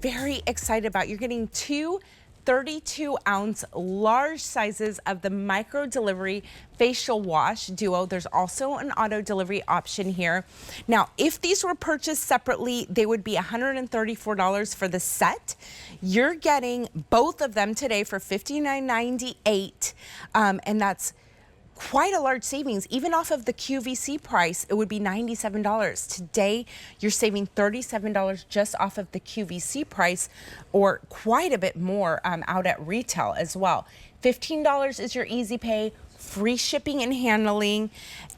Very excited about. You're getting two 32-ounce large sizes of the micro delivery facial wash duo. There's also an auto delivery option here. Now, if these were purchased separately, they would be $134 for the set. You're getting both of them today for $59.98, and that's quite a large savings. Even off of the QVC price, it would be $97. Today, you're saving $37 just off of the QVC price, or quite a bit more out at retail as well. $15 is your easy pay, free shipping and handling,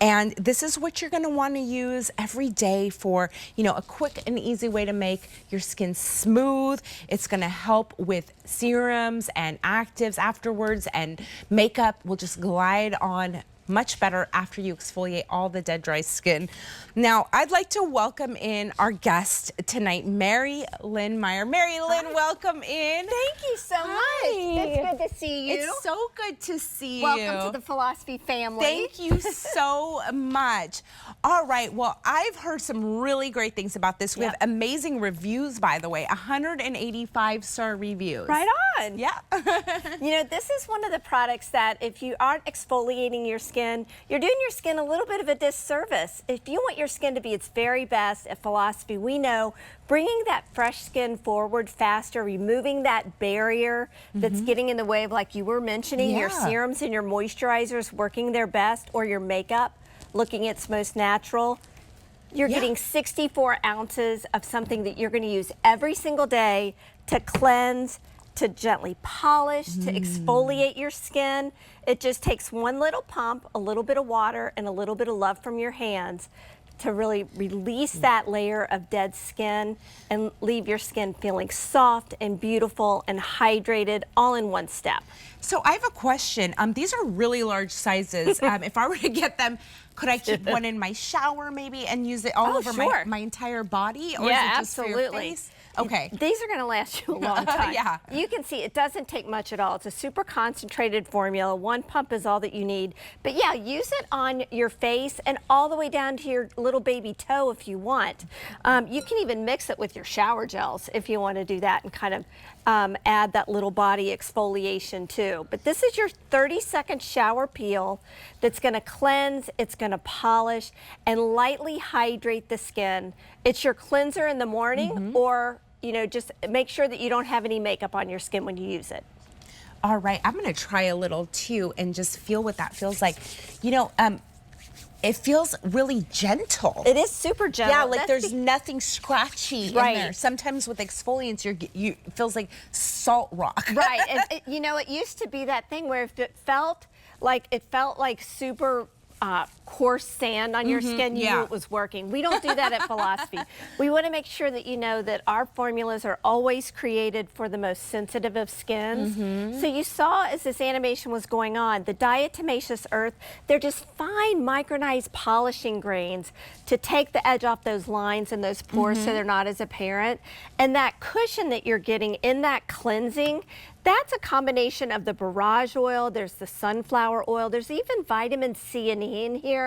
and this is what you're going to want to use every day for, a quick and easy way to make your skin smooth. It's going to help with serums and actives afterwards, and makeup will just glide on much better after you exfoliate all the dead, dry skin. Now, I'd like to welcome in our guest tonight, Mary Lynn Meyer. Mary Lynn, welcome in. Thank you so much. It's good to see you. It's so good to see you. Welcome to the Philosophy family. Thank you so much. All right, well, I've heard some really great things about this. We have amazing reviews, by the way, 185-star reviews. Right on. Yeah. This is one of the products that if you aren't exfoliating your skin, you're doing your skin a little bit of a disservice. If you want your skin to be its very best, at Philosophy, we know bringing that fresh skin forward faster, removing that barrier that's getting in the way of, like you were mentioning, your serums and your moisturizers working their best, or your makeup looking its most natural. You're getting 64 ounces of something that you're going to use every single day to cleanse, to gently polish, to exfoliate your skin. It just takes one little pump, a little bit of water, and a little bit of love from your hands to really release that layer of dead skin and leave your skin feeling soft and beautiful and hydrated all in one step. So I have a question. These are really large sizes. If I were to get them, could I keep one in my shower maybe and use it all over my entire body? Or is it just for your face? Okay. These are going to last you a long time. You can see it doesn't take much at all. It's a super concentrated formula. One pump is all that you need. But yeah, use it on your face and all the way down to your little baby toe if you want. You can even mix it with your shower gels if you want to do that and kind of add that little body exfoliation too. But this is your 30-second shower peel that's going to cleanse, it's going to polish, and lightly hydrate the skin. It's your cleanser in the morning, or just make sure that you don't have any makeup on your skin when you use it. All right, I'm going to try a little too and just feel what that feels like. It feels really gentle. It is super gentle. Yeah, like there's nothing scratchy in there. Sometimes with exfoliants, it feels like salt rock. Right, and it used to be that thing where if it felt like super coarse sand on your skin, you knew it was working. We don't do that at Philosophy. We want to make sure that you know that our formulas are always created for the most sensitive of skins. So you saw as this animation was going on, the diatomaceous earth, they're just fine micronized polishing grains to take the edge off those lines and those pores so they're not as apparent. And that cushion that you're getting in that cleansing, that's a combination of the barrage oil, there's the sunflower oil, there's even vitamin C and E in here.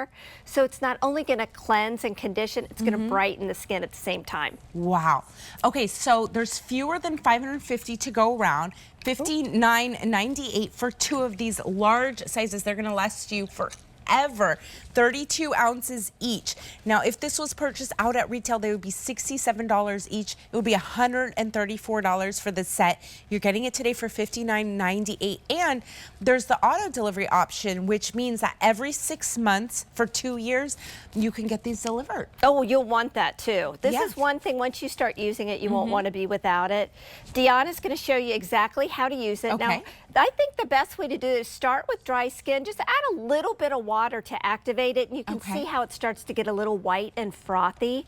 So it's not only going to cleanse and condition, it's going to brighten the skin at the same time. Wow. Okay, so there's fewer than 550 to go around. $59.98 for two of these large sizes. They're going to last you forever. 32 ounces each. Now, if this was purchased out at retail, they would be $67 each. It would be $134 for the set. You're getting it today for $59.98. And there's the auto delivery option, which means that every 6 months for 2 years, you can get these delivered. Oh, you'll want that too. This is one thing, once you start using it, you won't want to be without it. Deanna's going to show you exactly how to use it. Now, I think the best way to do it is start with dry skin. Just add a little bit of water to activate it, and you can see how it starts to get a little white and frothy.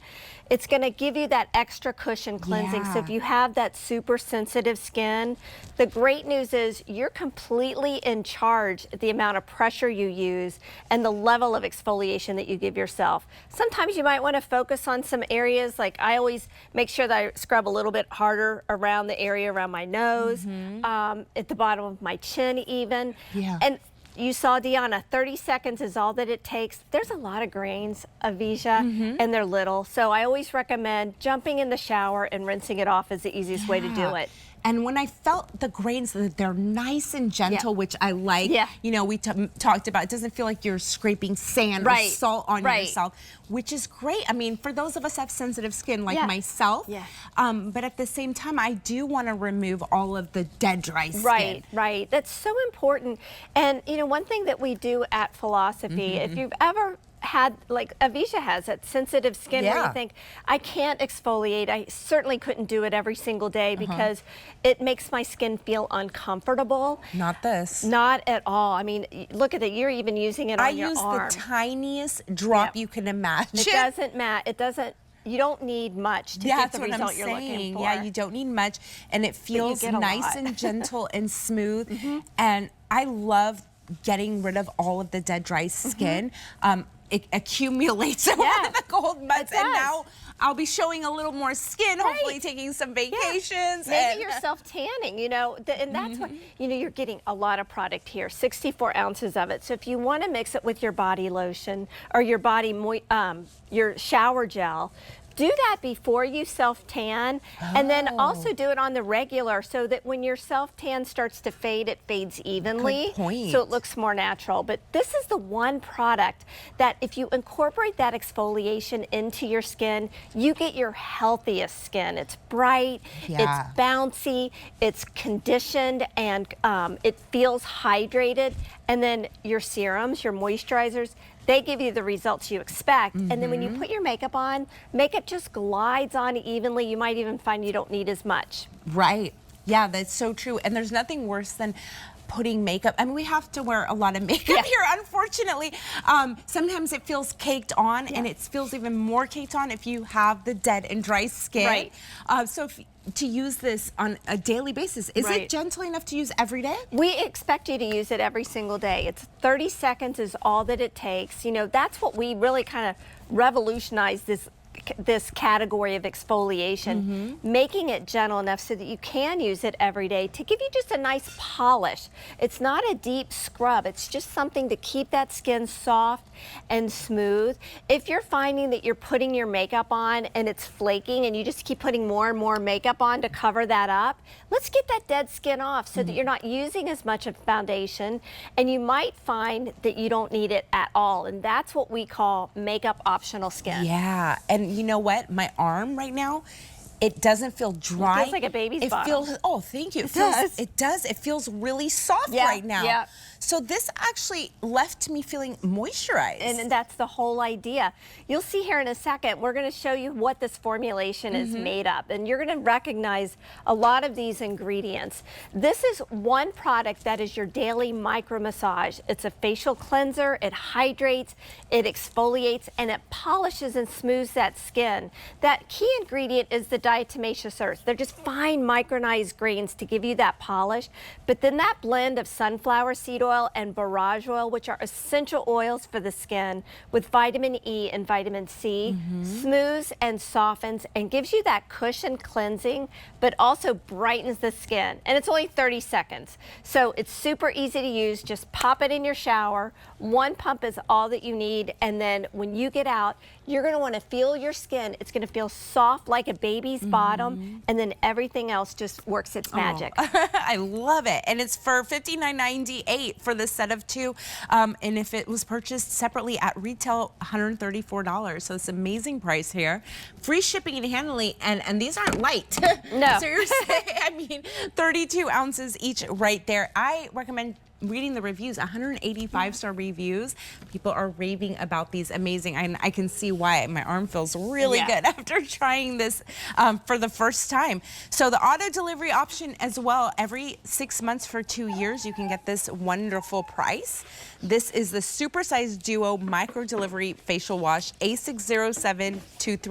It's going to give you that extra cushion cleansing. So if you have that super sensitive skin, the great news is you're completely in charge of the amount of pressure you use and the level of exfoliation that you give yourself. Sometimes you might want to focus on some areas, like I always make sure that I scrub a little bit harder around the area around my nose, at the bottom of my chin even. And you saw Deanna, 30 seconds is all that it takes. There's a lot of grains of Avija, and they're little. So I always recommend jumping in the shower and rinsing it off is the easiest way to do it. And when I felt the grains, they're nice and gentle, which I like. Yeah. You know, we talked about, it doesn't feel like you're scraping sand or salt on yourself, which is great. I mean, for those of us that have sensitive skin like myself, but at the same time, I do want to remove all of the dead, dry skin. Right. That's so important. And, you know, one thing that we do at Philosophy, if you've ever had, like Avija has, that sensitive skin where you think, I can't exfoliate. I certainly couldn't do it every single day because it makes my skin feel uncomfortable. Not this. Not at all. I mean, look at it. You're even using it on your arm. I use the tiniest drop you can imagine. It doesn't matter. It doesn't. You don't need much to get the result you're looking for. Yeah, you don't need much, and it feels nice and gentle and smooth. And I love getting rid of all of the dead, dry skin. It accumulates over the cold months, and now I'll be showing a little more skin, hopefully taking some vacations. Maybe you're self-tanning, you know, and that's what, you know, you're getting a lot of product here, 64 ounces of it. So if you want to mix it with your body lotion or your body, your shower gel, do that before you self-tan, and then also do it on the regular so that when your self-tan starts to fade, it fades evenly. Good point. So it looks more natural. But this is the one product that if you incorporate that exfoliation into your skin, you get your healthiest skin. It's bright, it's bouncy, it's conditioned, and it feels hydrated. And then your serums, your moisturizers, they give you the results you expect. And then when you put your makeup on, makeup just glides on evenly. You might even find you don't need as much. Right. Yeah, that's so true. And there's nothing worse than putting makeup. I mean, we have to wear a lot of makeup here, unfortunately. Sometimes it feels caked on, and it feels even more caked on if you have the dead and dry skin. So to use this on a daily basis, is it gentle enough to use every day? We expect you to use it every single day. It's 30 seconds is all that it takes. You know, that's what we really kind of revolutionized this category of exfoliation, making it gentle enough so that you can use it every day to give you just a nice polish. It's not a deep scrub. It's just something to keep that skin soft and smooth. If you're finding that you're putting your makeup on and it's flaking and you just keep putting more and more makeup on to cover that up, let's get that dead skin off so that you're not using as much of foundation, and you might find that you don't need it at all. And that's what we call makeup optional skin. Yeah, and you know what? My arm right now, it doesn't feel dry. It feels like a baby's bottom. Oh, thank you. It does. It does. It feels really soft right now. Yeah. So this actually left me feeling moisturized. And that's the whole idea. You'll see here in a second, we're going to show you what this formulation is made up. And you're going to recognize a lot of these ingredients. This is one product that is your daily micro massage. It's a facial cleanser. It hydrates, it exfoliates, and it polishes and smooths that skin. That key ingredient is the diatomaceous earth. They're just fine micronized grains to give you that polish. But then that blend of sunflower seed oil and borage oil, which are essential oils for the skin, with vitamin E and vitamin C, smooths and softens and gives you that cushion cleansing, but also brightens the skin. And it's only 30 seconds. So it's super easy to use. Just pop it in your shower. One pump is all that you need. And then when you get out, you're going to want to feel your skin. It's going to feel soft like a baby's bottom, and then everything else just works its magic. I love it. And it's for $59.98 for the set of two. And if it was purchased separately at retail, $134. So it's an amazing price here. Free shipping and handling, and these aren't light. No. Seriously, I mean, 32 ounces each right there. I recommend reading the reviews, 185-star reviews. People are raving about these. Amazing. I can see why. My arm feels really good after trying this for the first time. So the auto delivery option as well, every 6 months for 2 years, you can get this wonderful price. This is the Supersize Duo Micro Delivery Facial Wash, A607236.